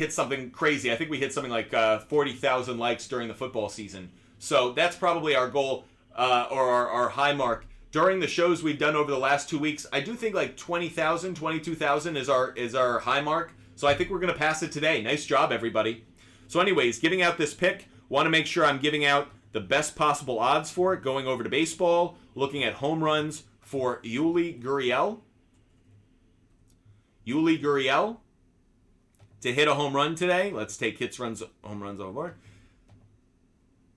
hit something crazy. I think we hit something like 40,000 likes during the football season. So that's probably our goal or our high mark. During the shows we've done over the last 2 weeks, I do think like 20,000, 22,000 is our high mark. So I think we're going to pass it today. Nice job, everybody. So anyways, giving out this pick, want to make sure I'm giving out the best possible odds for it. Going over to baseball, looking at home runs for Yuli Gurriel. Yuli Gurriel to hit a home run today. Let's take home runs over.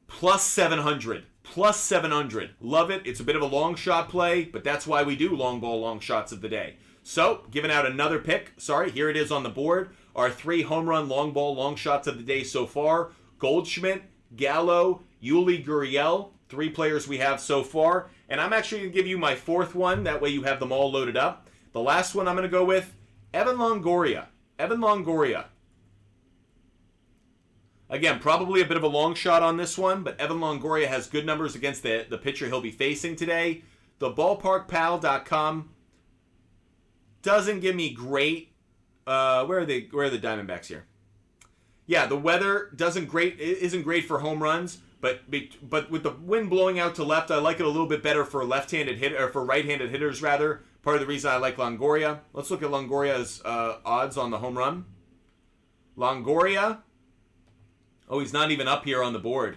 Plus 700. Plus 700. Love it. It's a bit of a long shot play, but that's why we do long ball, long shots of the day. So, giving out another pick. Sorry, here it is on the board. Our 3 home run, long ball, long shots of the day so far. Goldschmidt, Gallo, Yuli Gurriel. 3 players we have so far. And I'm actually going to give you my 4th one. That way you have them all loaded up. The last one I'm going to go with, Evan Longoria. Evan Longoria. Again, probably a bit of a long shot on this one, but Evan Longoria has good numbers against the pitcher he'll be facing today. The ballparkpal.com doesn't give me great. Where are the Diamondbacks here? Yeah, the weather isn't great for home runs, but with the wind blowing out to left, I like it a little bit better for left-handed hit or for right-handed hitters rather. Part of the reason I like Longoria. Let's look at Longoria's odds on the home run. Longoria. Oh, he's not even up here on the board.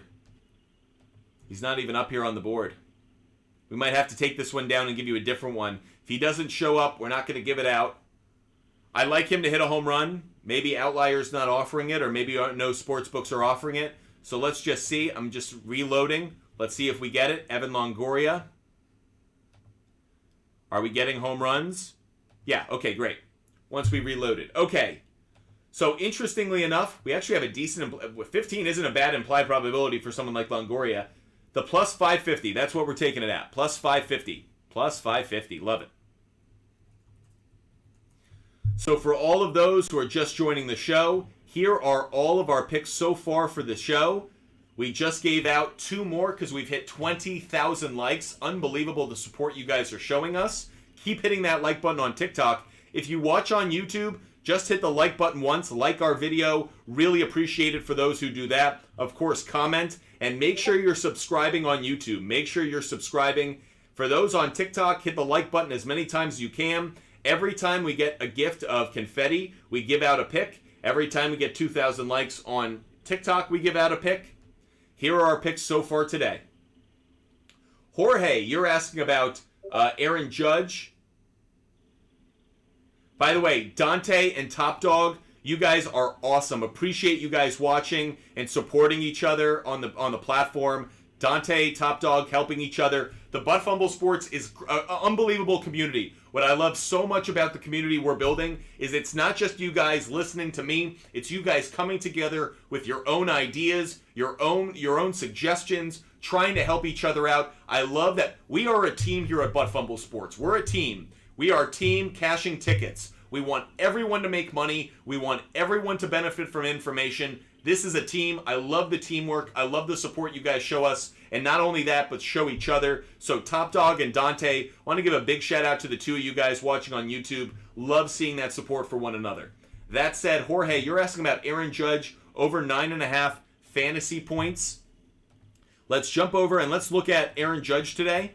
He's not even up here on the board. We might have to take this one down and give you a different one. If he doesn't show up, we're not going to give it out. I like him to hit a home run. Maybe Outlier's not offering it, or maybe no sports books are offering it. So let's just see. I'm just reloading. Let's see if we get it. Evan Longoria. Are we getting home runs? Yeah, okay, great. Once we reload it. Okay. So, interestingly enough, we actually have a decent... 15 isn't a bad implied probability for someone like Longoria. The plus 550, that's what we're taking it at. Plus 550. Plus 550. Love it. So, for all of those who are just joining the show, here are all of our picks so far for the show. We just gave out 2 more because we've hit 20,000 likes. Unbelievable the support you guys are showing us. Keep hitting that like button on TikTok. If you watch on YouTube... just hit the like button once, like our video. Really appreciate it for those who do that. Of course, comment, and make sure you're subscribing on YouTube. Make sure you're subscribing. For those on TikTok, hit the like button as many times as you can. Every time we get a gift of confetti, we give out a pick. Every time we get 2,000 likes on TikTok, we give out a pick. Here are our picks so far today. Jorge, you're asking about Aaron Judge. By the way, Dante and Top Dog, you guys are awesome. Appreciate you guys watching and supporting each other on the platform. Dante, Top Dog, helping each other. The Butt Fumble Sports is an unbelievable community. What I love so much about the community we're building is it's not just you guys listening to me. It's you guys coming together with your own ideas, your own suggestions, trying to help each other out. I love that we are a team here at Butt Fumble Sports. We're a team. We are team cashing tickets. We want everyone to make money. We want everyone to benefit from information. This is a team. I love the teamwork. I love the support you guys show us. And not only that, but show each other. So Top Dog and Dante, want to give a big shout out to the 2 of you guys watching on YouTube. Love seeing that support for one another. That said, Jorge, you're asking about Aaron Judge over 9.5 fantasy points. Let's jump over and let's look at Aaron Judge today.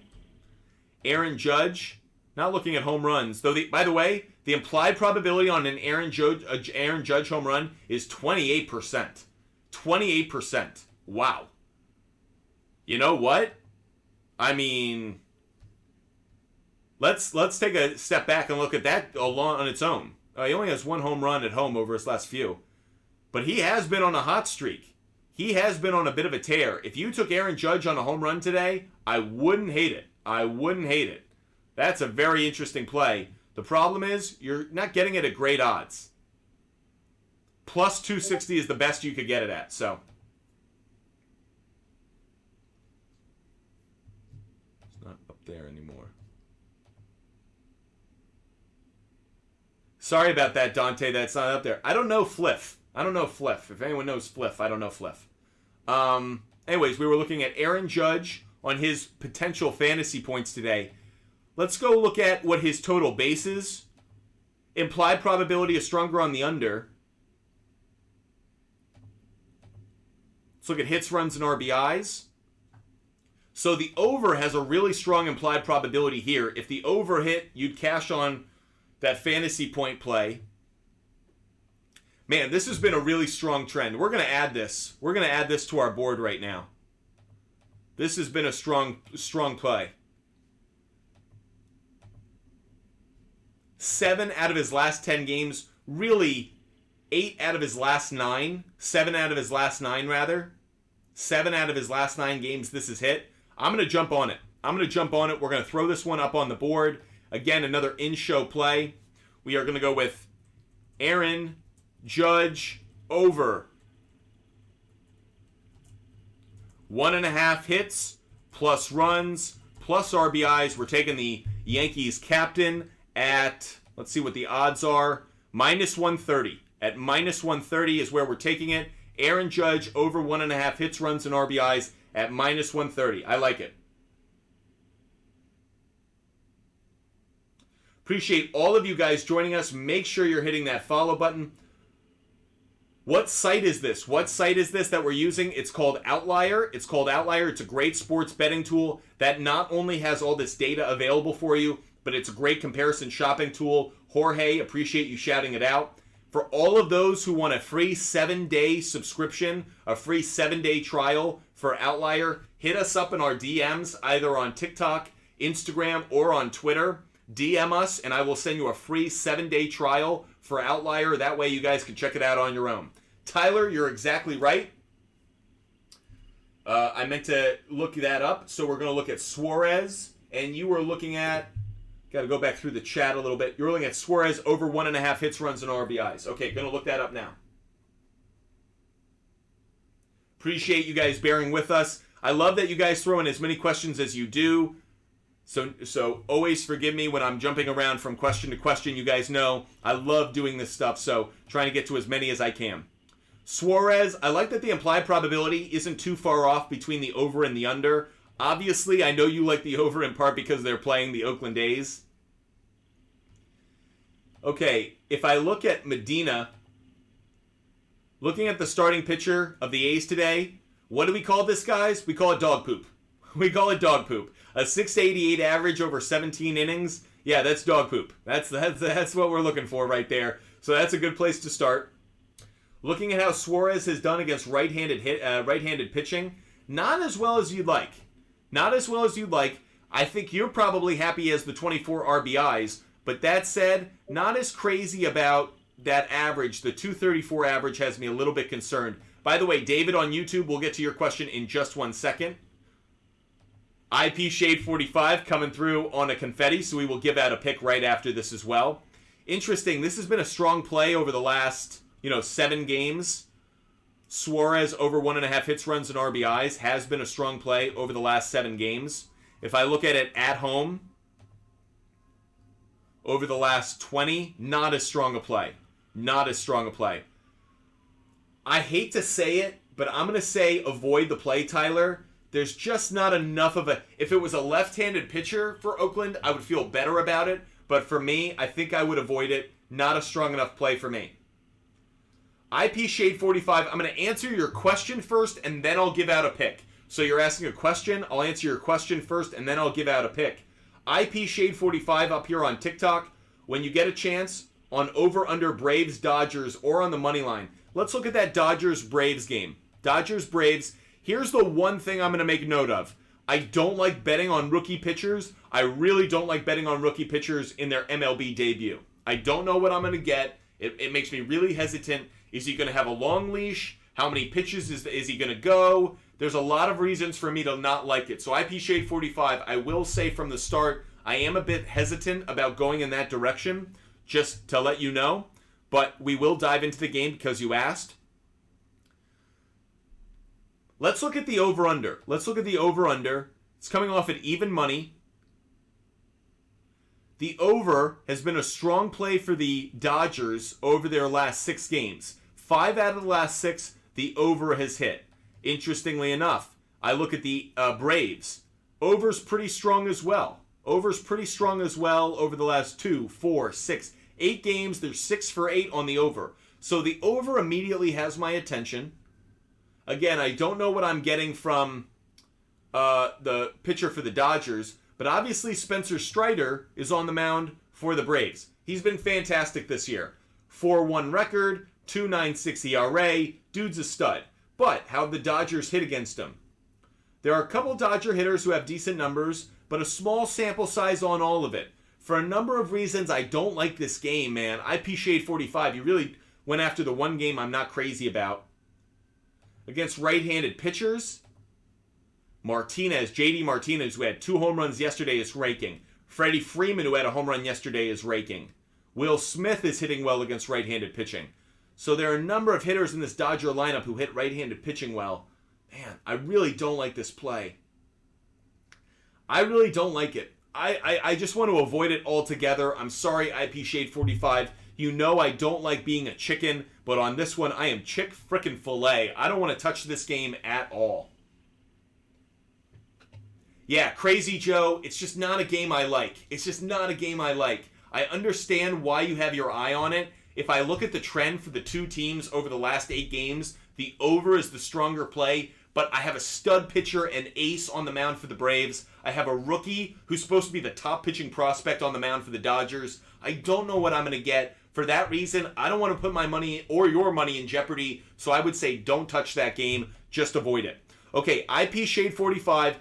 Aaron Judge. Not looking at home runs. Though, by the way, the implied probability on an Aaron Judge home run is 28%. 28%. Wow. You know what? I mean, let's take a step back and look at that alone on its own. He only has 1 home run at home over his last few. But he has been on a hot streak. He has been on a bit of a tear. If you took Aaron Judge on a home run today, I wouldn't hate it. I wouldn't hate it. That's a very interesting play. The problem is you're not getting it at great odds. Plus 260 is the best you could get it at. So it's not up there anymore. Sorry about that, Dante. That's not up there. I don't know Fliff. If anyone knows Fliff, I don't know Fliff. Anyways, we were looking at Aaron Judge on his potential fantasy points today. Let's go look at what his total base is. Implied probability is stronger on the under. look at hits, runs, and RBIs. So the over has a really strong implied probability here. If the over hit, you'd cash on that fantasy point play. Man, this has been a really strong trend. We're going to add this. We're going to add this to our board right now. This has been a strong play. 7 out of his last 10 games. Really, 8 out of his last 9. 7 out of his last 9, rather. 7 out of his last 9 games this has hit. I'm going to jump on it. We're going to throw this one up on the board. Again, another in-show play. We are going to go with Aaron Judge over 1.5 hits, plus runs, plus RBIs. We're taking the Yankees captain at, let's see what the odds are, -130. At -130 is where we're taking it. Aaron Judge over 1.5 hits, runs, and RBIs at -130. I like it. Appreciate all of you guys joining us. Make sure you're hitting that follow button. What site is this? That we're using? It's called Outlier. It's a great sports betting tool that not only has all this data available for you, but it's a great comparison shopping tool. Jorge, appreciate you shouting it out. For all of those who want a free 7-day subscription, a free 7-day trial for Outlier, hit us up in our DMs, either on TikTok, Instagram, or on Twitter. DM us, and I will send you a free 7-day trial for Outlier. That way you guys can check it out on your own. Tyler, you're exactly right. I meant to look that up. So we're going to look at Suarez, and you were looking at, got to go back through the chat a little bit. You're looking at Suarez over 1.5 hits, runs, and RBIs. Okay, going to look that up now. Appreciate you guys bearing with us. I love that you guys throw in as many questions as you do. So always forgive me when I'm jumping around from question to question. You guys know I love doing this stuff, so trying to get to as many as I can. Suarez, I like that the implied probability isn't too far off between the over and the under. Obviously, I know you like the over in part because they're playing the Oakland A's. Okay, if I look at Medina, looking at the starting pitcher of the A's today, what do we call this, guys? We call it dog poop. We call it dog poop. A 688 average over 17 innings. Yeah, that's dog poop. That's what we're looking for right there. So that's a good place to start. Looking at how Suarez has done against right-handed pitching, not as well as you'd like. I think you're probably happy as the 24 RBIs, but that said, not as crazy about that average. The 234 average has me a little bit concerned. By the way, David on YouTube, we'll get to your question in just 1 second. IP Shade 45 coming through on a confetti, so we will give out a pick right after this as well. Interesting, this has been a strong play over the last, 7 games. Suarez over 1.5 hits, runs, and RBIs has been a strong play over the last 7 games. If I look at it at home, over the last 20, not as strong a play. I hate to say it, but I'm going to say avoid the play, Tyler. There's just not enough of a... If it was a left-handed pitcher for Oakland, I would feel better about it. But for me, I think I would avoid it. Not a strong enough play for me. IP Shade 45, I'm going to answer your question first, and then I'll give out a pick. So you're asking a question, I'll answer your question first, and then I'll give out a pick. IP Shade 45 up here on TikTok. When you get a chance, on over-under Braves-Dodgers or on the money line, let's look at that Dodgers-Braves game. Dodgers-Braves... Here's the one thing I'm going to make note of. I don't like betting on rookie pitchers. I really don't like betting on rookie pitchers in their MLB debut. I don't know what I'm going to get. It makes me really hesitant. Is he going to have a long leash? How many pitches is he going to go? There's a lot of reasons for me to not like it. So IP Shade 45, I will say from the start, I am a bit hesitant about going in that direction, just to let you know. But we will dive into the game because you asked. Let's look at the over-under. It's coming off at even money. The over has been a strong play for the Dodgers over their last 6 games. 5 out of the last 6, the over has hit. Interestingly enough, I look at the Braves. Over's pretty strong as well. Over the last 2, 4, 6, 8 games. They're 6 for 8 on the over. So the over immediately has my attention. Again, I don't know what I'm getting from the pitcher for the Dodgers, but obviously Spencer Strider is on the mound for the Braves. He's been fantastic this year. 4-1 record, 2.96 ERA, dude's a stud. But how have the Dodgers hit against him? There are a couple Dodger hitters who have decent numbers, but a small sample size on all of it. For a number of reasons, I don't like this game, man. IP Shade 45, you really went after the one game I'm not crazy about. Against right-handed pitchers, Martinez, JD Martinez, who had 2 home runs yesterday, is raking. Freddie Freeman, who had a home run yesterday, is raking. Will Smith is hitting well against right-handed pitching. So there are a number of hitters in this Dodger lineup who hit right-handed pitching well. Man, I really don't like this play. I really don't like it. I just want to avoid it altogether. I'm sorry, IP Shade 45. You know I don't like being a chicken, but on this one, I am chick frickin' filet. I don't want to touch this game at all. Yeah, Crazy Joe, it's just not a game I like. It's just not a game I like. I understand why you have your eye on it. If I look at the trend for the two teams over the last 8 games, the over is the stronger play, but I have a stud pitcher and ace on the mound for the Braves. I have a rookie who's supposed to be the top pitching prospect on the mound for the Dodgers. I don't know what I'm going to get. For that reason, I don't want to put my money or your money in jeopardy, so I would say don't touch that game. Just avoid it. Okay, IP Shade 45,